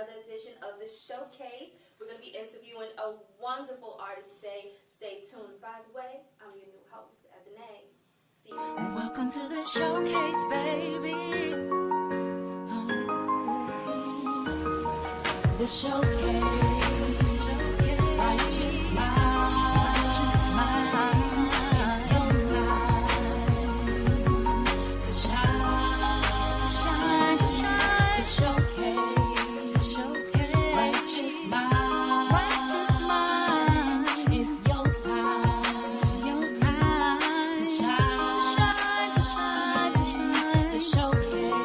another edition of the Showcase. We're going to be interviewing a wonderful artist today. Stay tuned. By the way, I'm your new host, Ebony. See you in a second. Welcome to the Showcase, baby. The Showcase. Righteous mind. It's your time to shine. The Showcase. Righteous mind. It's your time to shine. The Showcase.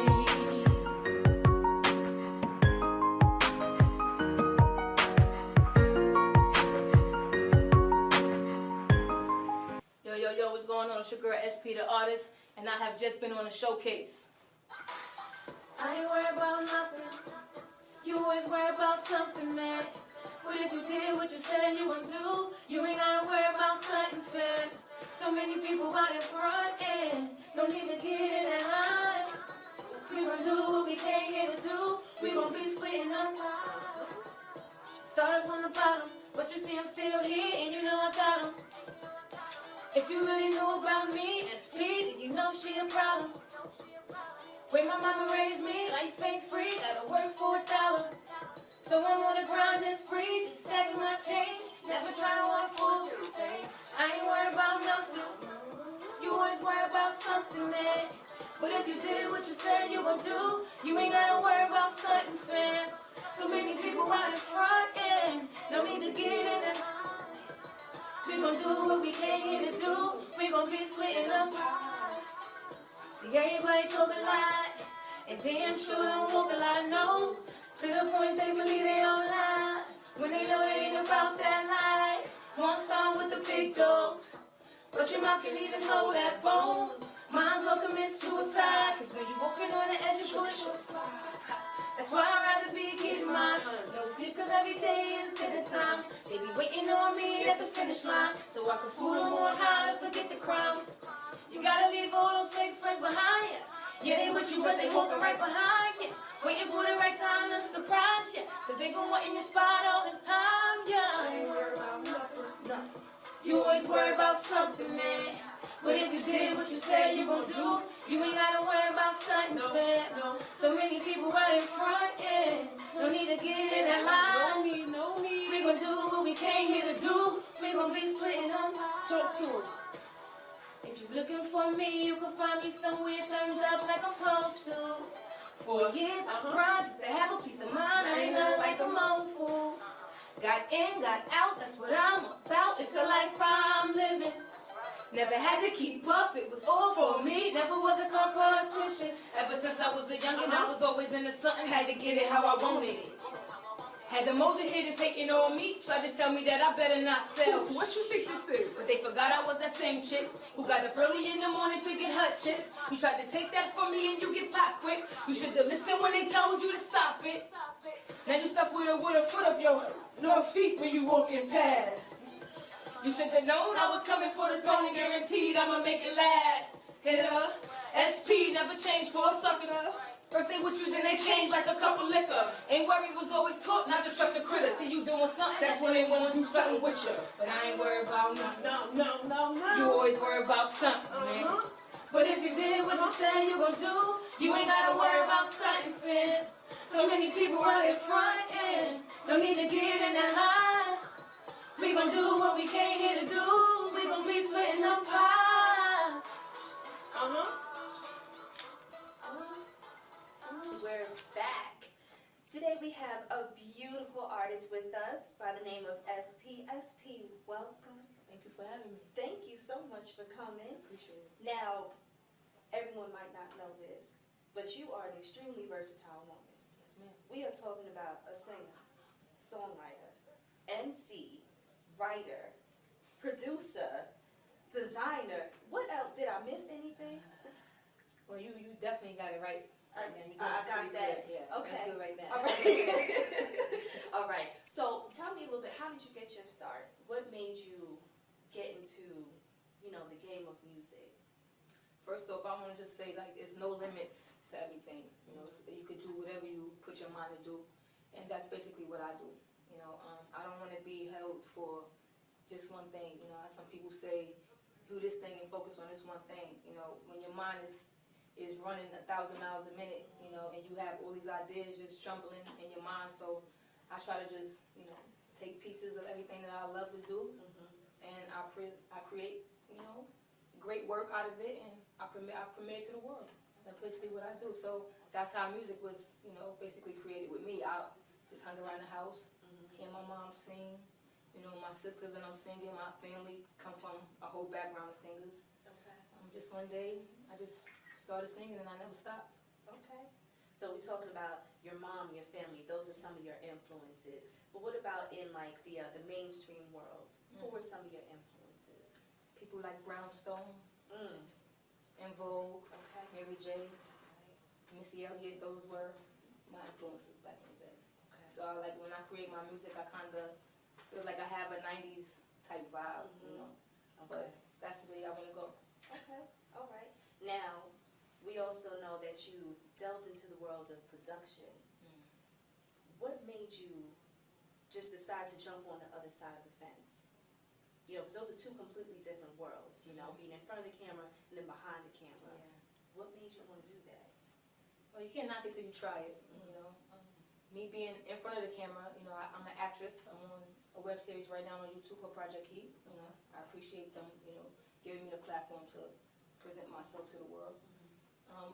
Yo, what's going on? It's your girl SP the artist, and I have just been on a Showcase. I ain't worried about nothing. You always worry about something, man. What if you did what you said you would do? You ain't gotta worry about something fair. So many people out in front and don't need to get in that line. We gon' do what we came here to do. We gon' be splitting up pies. Started from the bottom, but you see I'm still here and you know I got 'em. If you really knew about me, SP, then you know she a problem. Way my mama raised me, life ain't free, gotta work for $1. So I'm on the grind and spree, just stacking my change, never try to want for things. I ain't worried about nothing, you always worry about something, man. But if you did what you said you gon' do, you ain't gotta worry about something, fam. So many people out in front and no need to get in it. We gon' do what we came here to do. We gon' be splitting up pies. See, everybody talk a lot, and damn sure don't walk a lot, no. To the point they believe they own lies, when they know they ain't about that life. One song with the big dogs, but your mouth can even hold that bone. Mine's well commit suicide, cause when you walking on the edge, you're gonna short slide. That's why I'd rather be getting mine. No sleep, cause every day is dinner time. They be waiting on me at the finish line, so I can school them on how to forget the crimes. You gotta leave all those fake friends behind you. Yeah, they with you, but they walking right behind you. Waiting for the right time to surprise you, cause they been wanting your spot all this time, yeah. I ain't worried about nothing. You always worry about something, man. But if you did what you said you gon' do, you ain't gotta worry about stunting, fam. So many people right in front, and no need to get in that line. No need. We gon' do what we came here to do. We gon' be splitting them. Talk to him. If you looking for me, you can find me somewhere turned up like I'm supposed to. 4 years I grind just to have a peace of mind. I ain't nothing like the old fools. Got in, got out, that's what I'm about. It's the life I'm living. Never had to keep up, it was all for me. Never was a competition. Ever since I was a youngin', I was always into something. Had to get it how I wanted it. Had the most hitters hating on me, tried to tell me that I better not sell. What you think this is? But they forgot I was that same chick who got up early in the morning to get her chicks. You tried to take that from me and you get popped quick. You should have listened when they told you to stop it. Now you stuck with a foot up your north feet when you walking past. You should have known I was coming for the throne and guaranteed I'ma make it last. Hit her, SP never changed for a sucker. First they with you, then they change like a cup of liquor. Ain't worried, was always taught not to trust a critter. See you doing something, that's when they wanna do something with you. But I ain't worried about nothing. No. You always worry about something, man. But if you did what you said you gon' do, you ain't gotta worry about something, fam. So many people out in front and don't need to get in that line. We gon' do what we came here to do. We gon' be splitting up pies. We're back. Today we have a beautiful artist with us by the name of SP. SP, welcome. Thank you for having me. Thank you so much for coming. Appreciate it. Now, everyone might not know this, but you are an extremely versatile woman. Yes, ma'am. We are talking about a singer, songwriter, MC, writer, producer, designer. What else? Did I miss anything? Well, you definitely got it right. I You doing got pretty that. good. Yeah, Okay. that's good right now. All right. All right. So tell me a little bit, how did you get your start? What made you get into, the game of music? First off, I want to just say, like, there's no limits to everything. You know, you could do whatever you put your mind to do. And that's basically what I do. I don't want to be held for just one thing. As some people say, do this thing and focus on this one thing. When your mind is running 1,000 miles a minute, and you have all these ideas just jumbling in your mind. So I try to just, take pieces of everything that I love to do, and I create, great work out of it, and I premiere it to the world. That's basically what I do. So that's how music was, basically created with me. I just hung around the house, hearing my mom sing. My sisters and I'm singing. My family come from a whole background of singers. Okay. Just one day, I just started singing and I never stopped. Okay. So we're talking about your mom, your family. Those are some of your influences. But what about in like the mainstream world? Who were some of your influences? People like Brownstone, Mm. En Vogue, Okay. Mary J, Missy Elliott. Those were my influences back in the day. Okay. So when I create my music, I kind of feel like I have a 90s type vibe, But that's the way I want to go. Okay. All right. Now, we also know that you delved into the world of production. What made you just decide to jump on the other side of the fence? Because those are two completely different worlds, being in front of the camera and then behind the camera. Yeah. What made you want to do that? Well, you can't knock it till you try it, Me being in front of the camera, I'm an actress. I'm on a web series right now on YouTube called Project Heat. I appreciate them, giving me the platform to present myself to the world.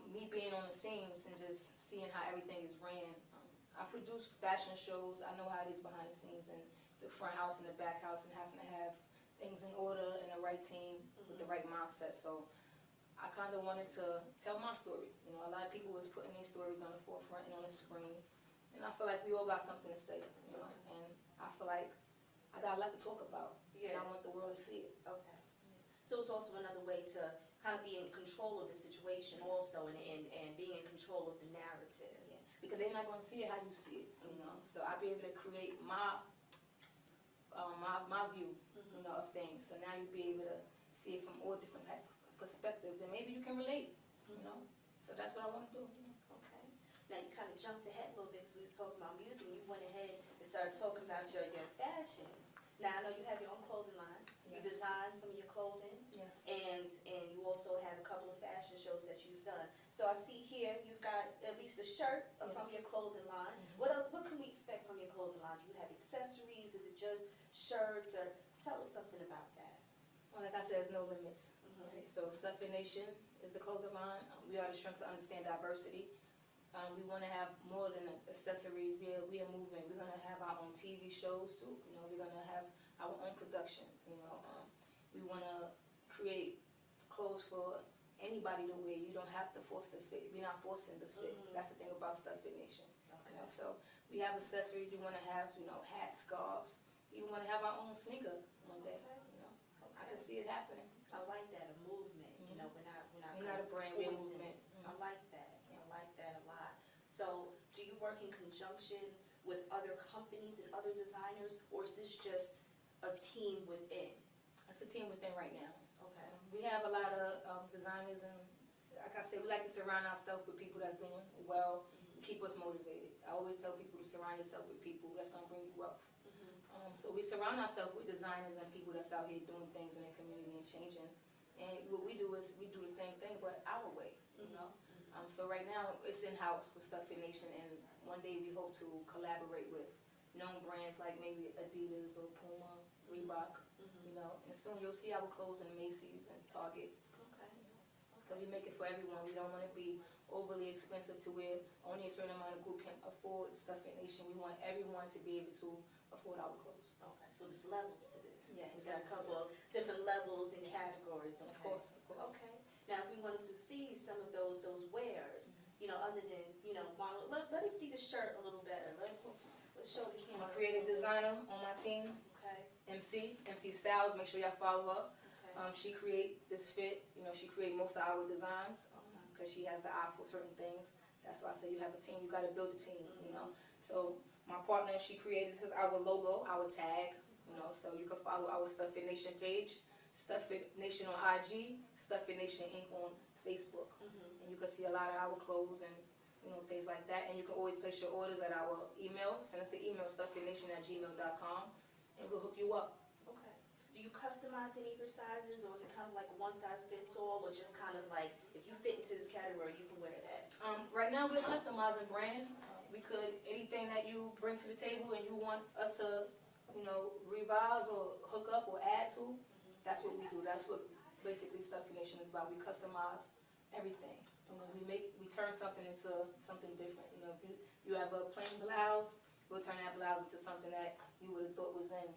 Me being on the scenes and just seeing how everything is ran. I produce fashion shows. I know how it is behind the scenes and the front house and the back house and having to have things in order and the right team with the right mindset. So I kind of wanted to tell my story. A lot of people was putting their stories on the forefront and on the screen. And I feel like we all got something to say, and I feel like I got a lot to talk about. Yeah. And I want the world to see it. Okay. So it's also another way to kind of be in control of the situation also and being in control of the narrative. Yeah. Because they're not going to see it how you see it, So I'll be able to create my view, of things. So now you'll be able to see it from all different type of perspectives, and maybe you can relate, So that's what I want to do. Okay. Now you kind of jumped ahead a little bit because we were talking about music. You went ahead and started talking about your fashion. Now I know you have your own clothing line. You Yes. design some of your clothing, Yes. and you also have a couple of fashion shows that you've done. So I see here you've got at least a shirt from Yes. your clothing line. What else? What can we expect from your clothing line? Do you have accessories? Is it just shirts? Or tell us something about that. Well, like I said, there's no limits. Mhm. Right? So Stuffing Nation is the clothing line. We are the strength to understand diversity. We want to have more than accessories. We are moving. We're going to have our own TV shows too. We're going to have our own production. We want to create clothes for anybody to wear. You don't have to force the fit. We're not forcing the fit. That's the thing about Stuffing Nation. So we have accessories. We want to have hats, scarves. We want to have our own sneaker one day. I can see it happening. I like that, a movement. We're not We're not a brand, we're a forcing movement. it. I like that. I like that a lot. So, do you work in conjunction with other companies and other designers, or is this just a team within? It's a team within right now. Okay. We have a lot of designers, and like I said, we like to surround ourselves with people that's doing well, keep us motivated. I always tell people to surround yourself with people that's going to bring you wealth. So we surround ourselves with designers and people that's out here doing things in their community and changing. And what we do is we do the same thing, but our way, So right now it's in-house with Stuffing Nation, and one day we hope to collaborate with known brands like maybe Adidas or Puma, Reebok, And soon you'll see our clothes in Macy's and Target. Okay. Because we make it for everyone. We don't want to be overly expensive to where only a certain amount of group can afford Stuffing Nation. We want everyone to be able to afford our clothes. Okay. So there's levels to this. Yeah, We've got a levels to couple of different levels and categories. Of Okay. course, of course. Okay. Now, if we wanted to see some of those wares, other than model, let us see the shirt a little better. Let's show the I'm camera. a creative designer on my team, Okay. MC Styles. Make sure y'all follow her. Okay. She create this fit. She create most of our designs because she has the eye for certain things. That's why I say you have a team. You got to build a team. So my partner, she created this is our logo, our tag. So you can follow our Stuffing Nation page, Stuffing Nation on IG, Stuffing Nation Inc. on Facebook, and you can see a lot of our clothes and things like that. And you can always place your orders at our email. Send us an email, stuffyournation@gmail.com, and we'll hook you up. Okay. Do you customize any of your sizes, or is it kind of like one size fits all, or just kind of like if you fit into this category, you can wear that? Right now we're customizing brand. We could, anything that you bring to the table and you want us to, revise or hook up or add to, that's what we do. That's what basically Stuff Your Nation is about. We customize everything. We turn something into something different. If you have a plain blouse, we'll turn that blouse into something that you would have thought was in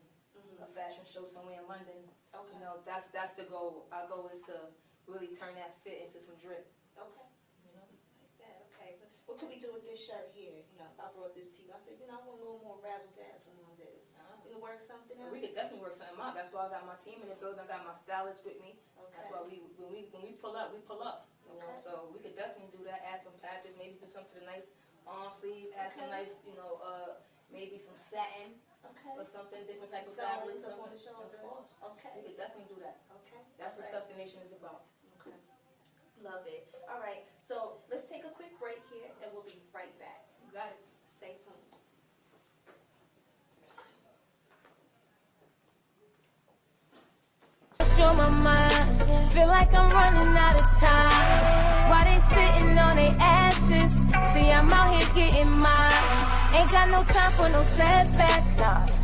a fashion show somewhere in London. Okay. That's the goal. Our goal is to really turn that fit into some drip. Okay. Like that. Okay. So what can we do with this shirt here? I brought this to you. I said, I want a little more razzle dazzle on this. We can work something out. We could definitely work something out. That's why I got my team in the building. I got my stylist with me. Okay. That's why when we pull up, we pull up. Okay. So we could definitely do that. Add some patches, maybe do something to the nice arm sleeve. Add some nice, maybe some satin Okay. or something different Some type of fabric. seams up on the Of shoulder. course. Okay. We could definitely do that. Okay. That's what All Stuff Your Nation is about. Okay. Love it. All right. So let's take a quick break here, and we'll be right back. You got it. Stay tuned. You're my mind. Feel like I'm running out of time. Why they sitting on their asses? See, I'm out here getting mine. Ain't got no time for no setbacks.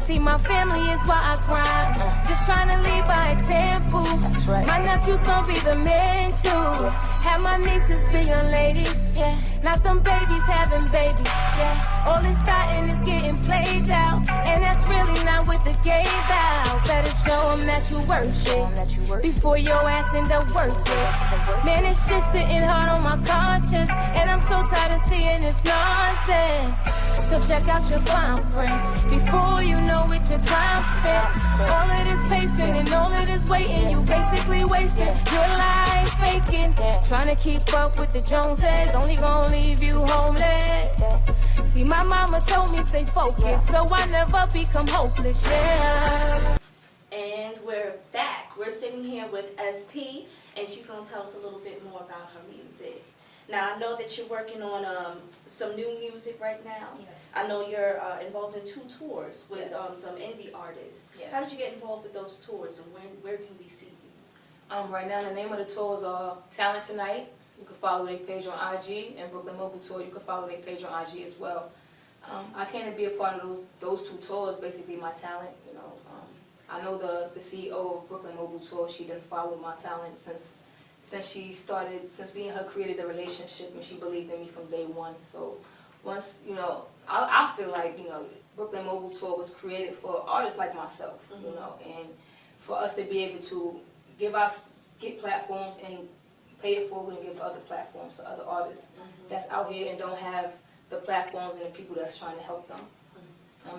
See, my family is why I grind. Just trying to lead by example. My nephew's gonna be the man too. Have my nieces be young ladies. Yeah. Not them babies having babies. Yeah. All this fighting is getting played out. And that's really not what the game about. Better show them that you worth it before your ass end up worthless. Man, this shit sitting hard on my conscience. And I'm so tired of seeing this nonsense. So check out your fine print before you know it, your time spent. All of this pacing and all of this waiting, you basically wasting your life faking. Trying to keep up with the Joneses, only gonna leave you homeless. See, my mama told me stay focused, so I never become hopeless, yeah. And we're back. We're sitting here with SP, and she's going to tell us a little bit more about her music. Now, I know that you're working on some new music right now. Yes. I know you're involved in 2 tours with Yes. some indie artists. Yes. How did you get involved with those tours, and where can we see you? Right now, the name of the tours are Talent Tonight. You can follow their page on IG, and Brooklyn Mobile Tour. You can follow their page on IG as well. I came to be a part of those 2 tours, basically my talent. I know the CEO of Brooklyn Mobile Tour. She done followed my talent since me and her created a relationship, and she believed in me from day one. So once, I feel like, Brooklyn Mobile Tour was created for artists like myself, and for us to be able to get platforms and pay it forward and give other platforms to other artists that's out here and don't have the platforms and the people that's trying to help them.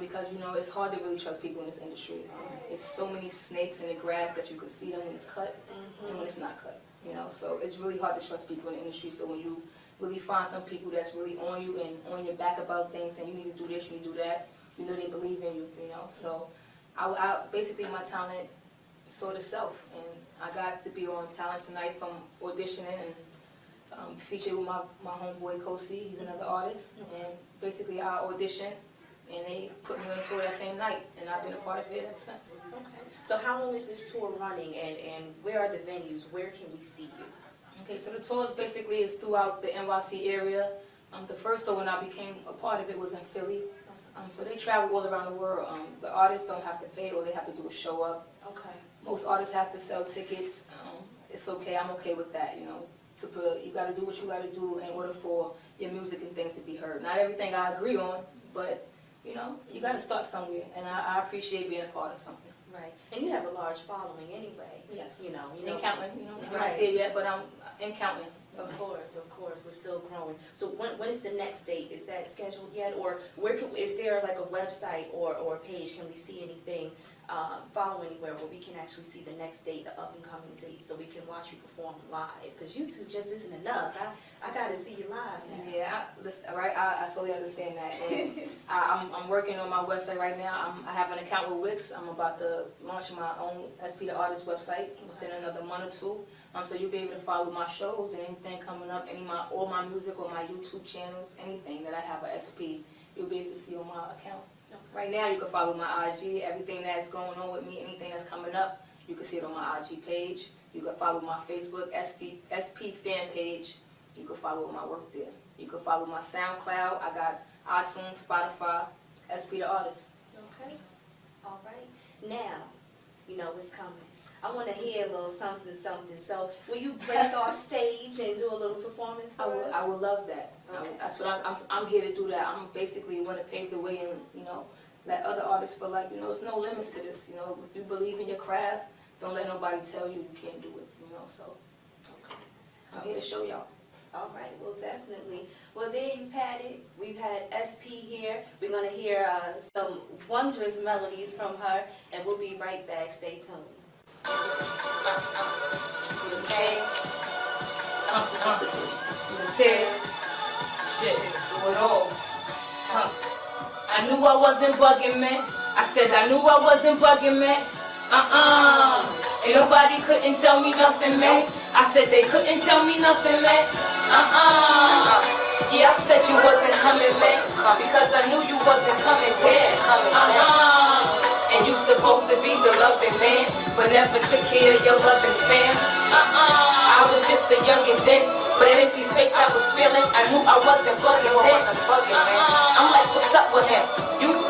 Because, it's hard to really trust people in this industry. It's so many snakes in the grass that you could see them when it's cut and when it's not cut. So it's really hard to trust people in the industry. So when you really find some people that's really on you and on your back about things, saying you need to do this, you need to do that, they believe in you, So I basically, my talent sort of self, and I got to be on Talent Tonight from auditioning and featured with my homeboy Kosi. He's another artist, and basically I auditioned, and they put me on tour that same night, and I've been a part of it ever since. Okay. So how long is this tour running, and where are the venues? Where can we see you? Okay, so the tours basically is throughout the NYC area. The first tour when I became a part of it was in Philly. So they travel all around the world. The artists don't have to pay, or they have to do a show up. Okay. Most artists have to sell tickets. It's okay, I'm okay with that, you gotta do what you gotta do in order for your music and things to be heard. Not everything I agree on, but you gotta start somewhere, and I appreciate being a part of something. Right. And you have a large following anyway. Yes. In counting, I'm not Right. there yet, but I'm in counting. Of course, we're still growing. So when is the next date? Is that scheduled yet, or is there like a website or a page? Can we see anything, follow anywhere where we can actually see the next date, the up and coming date, so we can watch you perform live? Because YouTube just isn't enough. I got to see you live now. Yeah, I totally understand that. And I'm working on my website right now. I have an account with Wix. I'm about to launch my own SP the Artist website within another month or 2. So you'll be able to follow my shows and anything coming up, all my music on my YouTube channels, anything that I have a SP, you'll be able to see on my account. Right now you can follow my IG, everything that's going on with me, anything that's coming up, you can see it on my IG page. You can follow my Facebook SP fan page. You can follow my work there. You can follow my SoundCloud. I got iTunes, Spotify, SP the artist. Okay. All right. Now, you know what's coming. I want to hear a little something. So, will you grace our stage and do a little performance for us? I would love that. Okay. That's what I'm here to do. That I'm basically want to pave the way and let other artists feel like there's no limits to this. If you believe in your craft, don't let nobody tell you you can't do it. So I'm here to show y'all. All right, well, definitely. Well, there you've had it. We've had SP here. We're going to hear some wondrous melodies from her, and we'll be right back. Stay tuned. Okay. Tears. Do it all. I knew I wasn't bugging, man. I said I knew I wasn't bugging, man. And nobody couldn't tell me nothing, man. I said they couldn't tell me nothing, man. Yeah, I said you wasn't coming, man, because I knew you wasn't coming, damn. And you supposed to be the loving man, but never took care of your loving fam. I was just a youngin' then, but an empty space I was feeling, I knew I wasn't bugging then. I'm like, what's up with him?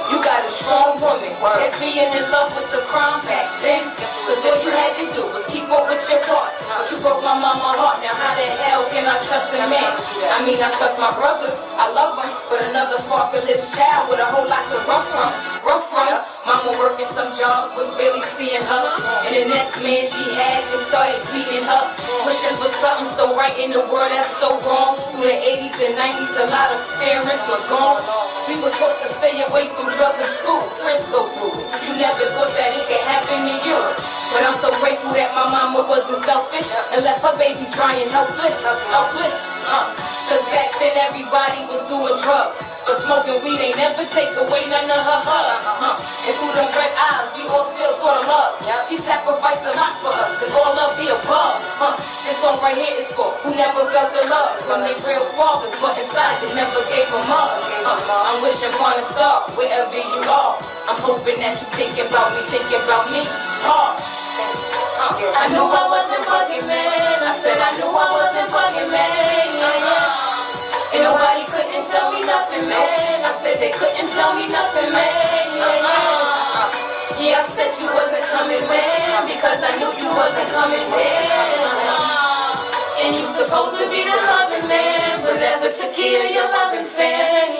You got a strong woman. Guess being in love was a crime back then. Cause all you had to do was keep up with your heart. But you broke my mama's heart. Now how the hell can I trust a man? I mean, I trust my brothers, I love them, but another fatherless child with a whole lot to run from. Mama working some jobs, was barely seeing her. And the next man she had just started beating her. Wishing for something so right in the world that's so wrong. Through the 80s and 90s, a lot of parents was gone. We was taught to stay away from drugs in school. Friends go through it. You never thought that it could happen to you. But I'm so grateful that my mama wasn't selfish and left her babies dry and helpless. Cause back then everybody was doing drugs, but smoking weed ain't never take away none of her hugs. And through them red eyes, we all still saw the love. She sacrificed a lot for us and all of the above. This song right here is for who never felt the love from their real fathers, but inside you never gave them up. I'm wishing upon a star wherever you are. I'm hoping that you thinking about me hard. I knew I wasn't bugging, man. I said I knew I wasn't bugging, man. And nobody couldn't tell me nothing, man. I said they couldn't tell me nothing, man. Yeah, I said you wasn't coming, man, because I knew you wasn't coming, man. And you supposed to be the loving man, but never took care of your loving fan.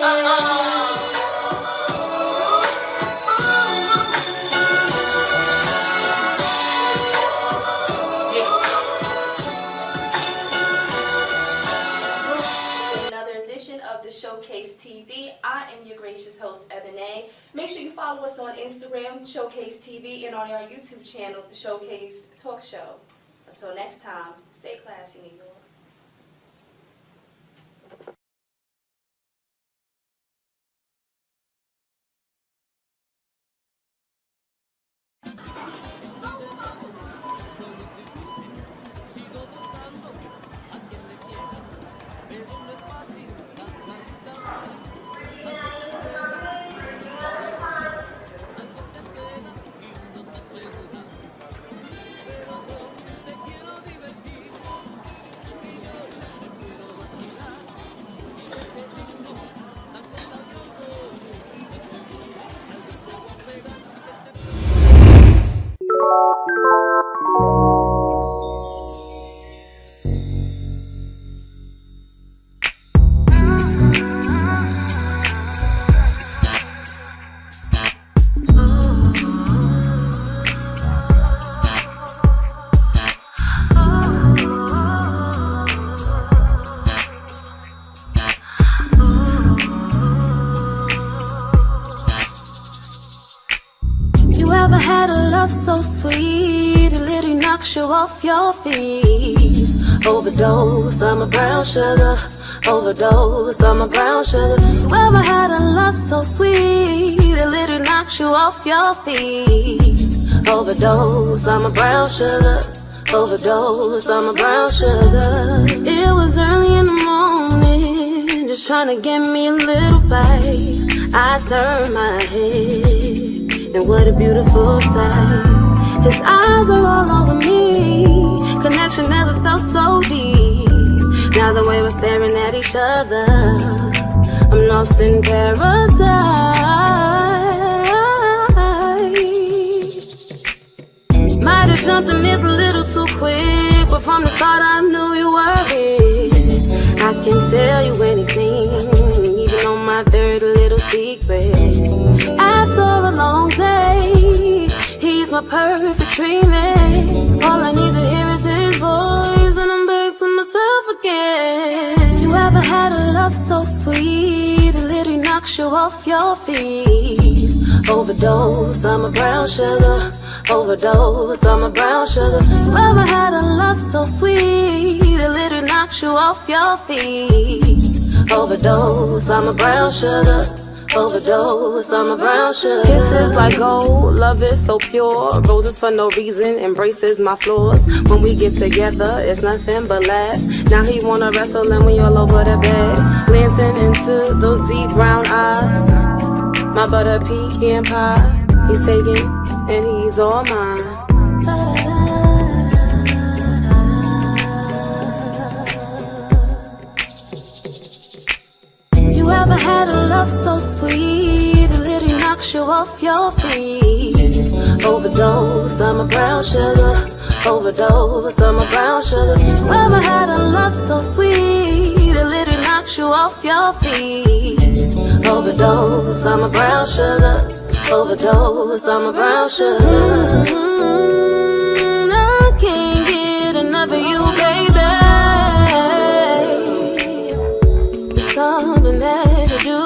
Showkase TV. I am your gracious host, Ebony. Make sure you follow us on Instagram, Showkase TV, and on our YouTube channel, The Showkase Talk Show. Until next time, stay classy, New York. So sweet, it literally knocks you off your feet. Overdose, I'm a brown sugar. Overdose, I'm a brown sugar. You ever had a love so sweet, it literally knocks you off your feet. Overdose, I'm a brown sugar. overdose on my brown sugar. It was early in the morning, just trying to get me a little bite. I turned my head, and what a beautiful sight. His eyes are all over me, connection never felt so deep. Now the way we're staring at each other, I'm lost in paradise. Might have jumped in this a little too quick, but from the start I knew you were it. I can tell you anything, even on my dirty little secret. After a long day, he's my perfect treatment. All I need to hear is his voice, and I'm back to myself again. You ever had a love so sweet, it literally knocks you off your feet? Overdose on my brown sugar, overdose on my brown sugar. You ever had a love so sweet, it literally knocks you off your feet? Overdose on my brown sugar, overdose on my brown sugar. Kisses like gold, love is so pure. Roses for no reason, embraces my flaws. When we get together, it's nothing but laughs. Now he wanna wrestle and we all over the bed, glancing into those deep brown eyes. My butter pecan pie, he's taking and he's all mine. You ever had a love so sweet, it literally knocks you off your feet? Overdose on my brown sugar, overdose on my brown sugar. You ever had a love so sweet, it literally knocks you off your feet? Overdose on my brown sugar, overdose on my brown sugar. I can't get enough of you, baby. It's something that you do.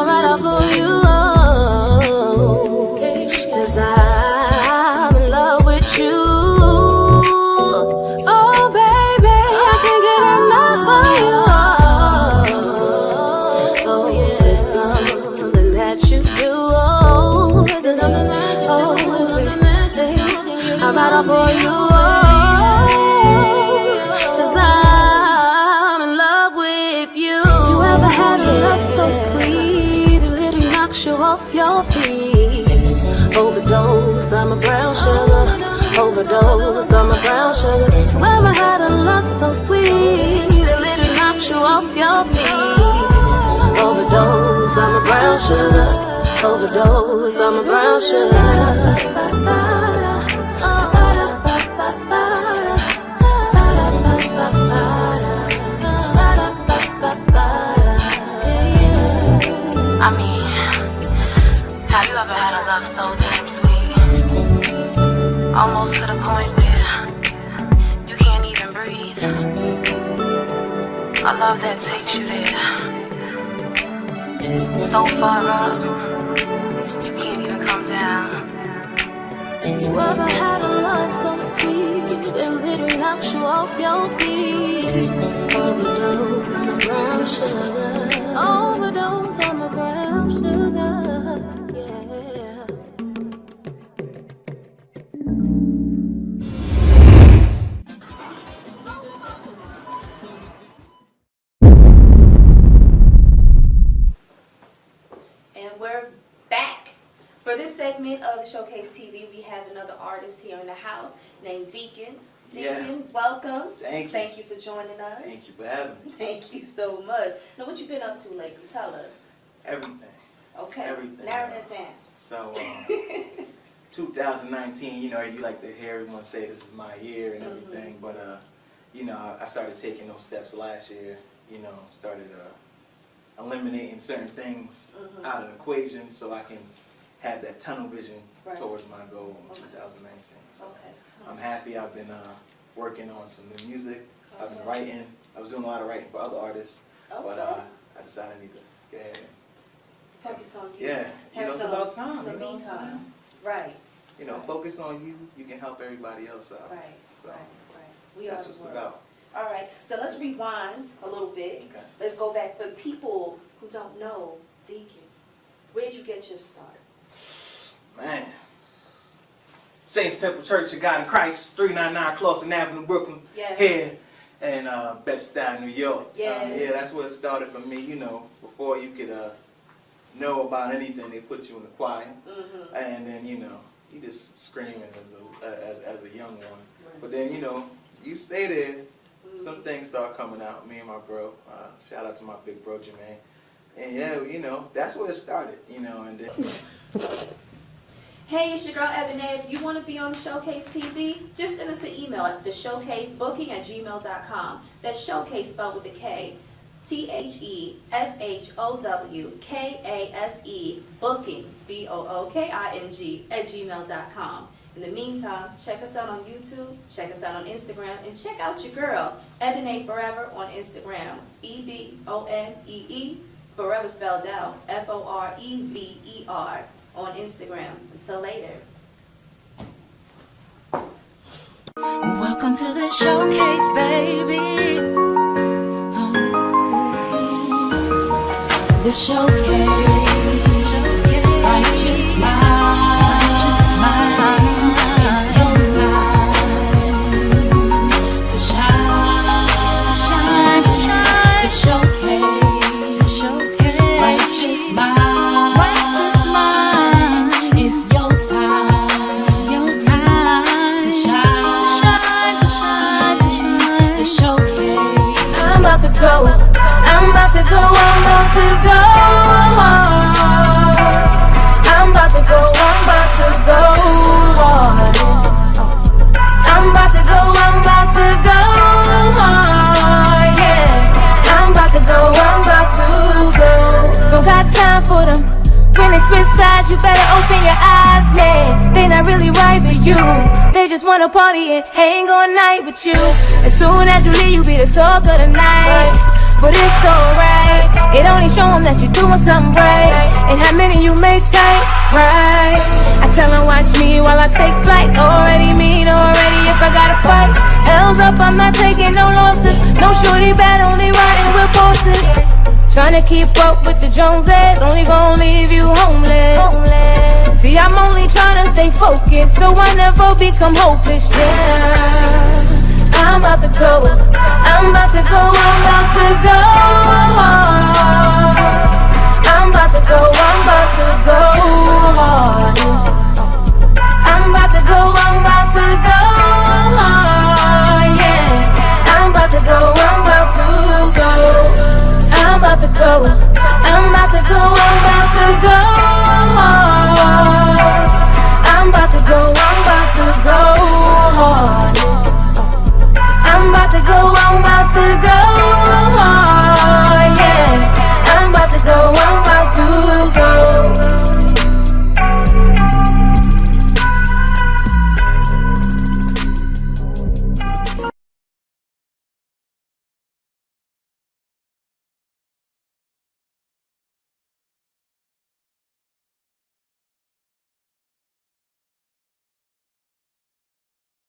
Right out for you. 'Cause I'm in love with you. Oh, baby, I can't get enough of you. Oh, yeah, it's something that you do. It's something that you do. I'm right out for you. 'Cause I'm in love with you. You ever had a love so sweet, it literally knocks you off your feet? Overdose on my brown sugar, overdose on my brown sugar. You ever had a love so sweet, it literally knocks you off your feet? Overdose on my brown sugar, overdose on my brown sugar. I mean, have you ever had a love so damn sweet? Almost to the point where you can't even breathe. A love that takes you there, so far up, you can't even come down. You ever had a love so sweet, it literally knocks you off your feet? Overdose on the brown sugar, overdose on the brown sugar, yeah. And we're back. For this segment of Showcase TV, we have another artist here in the house named Deacon. Deacon, welcome. Thank you. Thank you for joining us. Thank you for having me. Thank you so much. Now, what you been up to lately? Tell us. Everything. Okay. Everything. Narrow that down. So, 2019, you know, you like to hear everyone say this is my year and everything, but, you know, I started taking those steps last year, you know, started eliminating certain things out of the equation so I can have that tunnel vision towards my goal in 2019. So I'm happy. I've been working on some new music. I've been writing. I was doing a lot of writing for other artists, but I decided I need to get ahead and focus on you. yeah, you know, it's about time. Some you know me what I'm time. saying? Right. You know, focus on you. You can help everybody else out. Right. So Right. We are that's the what's world. about. All right. So let's rewind a little bit. Okay. Let's go back for the people who don't know Deacon. Where'd you get your start? Man, Saints Temple Church of God in Christ, 399 Clawson Avenue, Brooklyn, Yes. here in Bed-Stuy, New York. Yes. Yeah, that's where it started for me. You know, before you could know about anything, they put you in the choir, and then you know, you just screaming as a young one. But then you know, you stay there. Some things start coming out. Me and my bro. Shout out to my big bro Jermaine. And yeah, you know, that's where it started. You know, and then. Hey, it's your girl Ebony. If you want to be on Showkase TV, just send us an email at theshowcasebooking@gmail.com. That's Showcase spelled with a K. THESHOWKASE booking BOOKING @gmail.com. In the meantime, check us out on YouTube, check us out on Instagram, and check out your girl Ebony Forever on Instagram. EBONEE Forever spelled out FOREVER on Instagram. Until later. Welcome to the showcase, baby. The showcase, righteous minds, it's your time to shine. The showcase, righteous minds, it's your time to shine. The showcase. I'm about to go. I'm about to go. I'm about to go. I'm about to go. I'm about to go. I'm about to go. I'm about to go. Yeah. I'm about to go. I'm about to go. Don't got time for them. When they switch sides, you better open your eyes, man. They not really right for you. They just wanna party and hang all night with you. As soon as you leave, you be the talk of the night. But it's alright, it only show them that you're doing something right. And how many you make tight, right? I tell them watch me while I take flight. Already mean, already if I gotta fight. L's up, I'm not taking no losses. No shorty bad, only riding with bosses. Tryna keep up with the Joneses, only gon' leave you homeless. See, I'm only tryna stay focused, so I never become hopeless, yeah. I'm about to go, I'm about to go.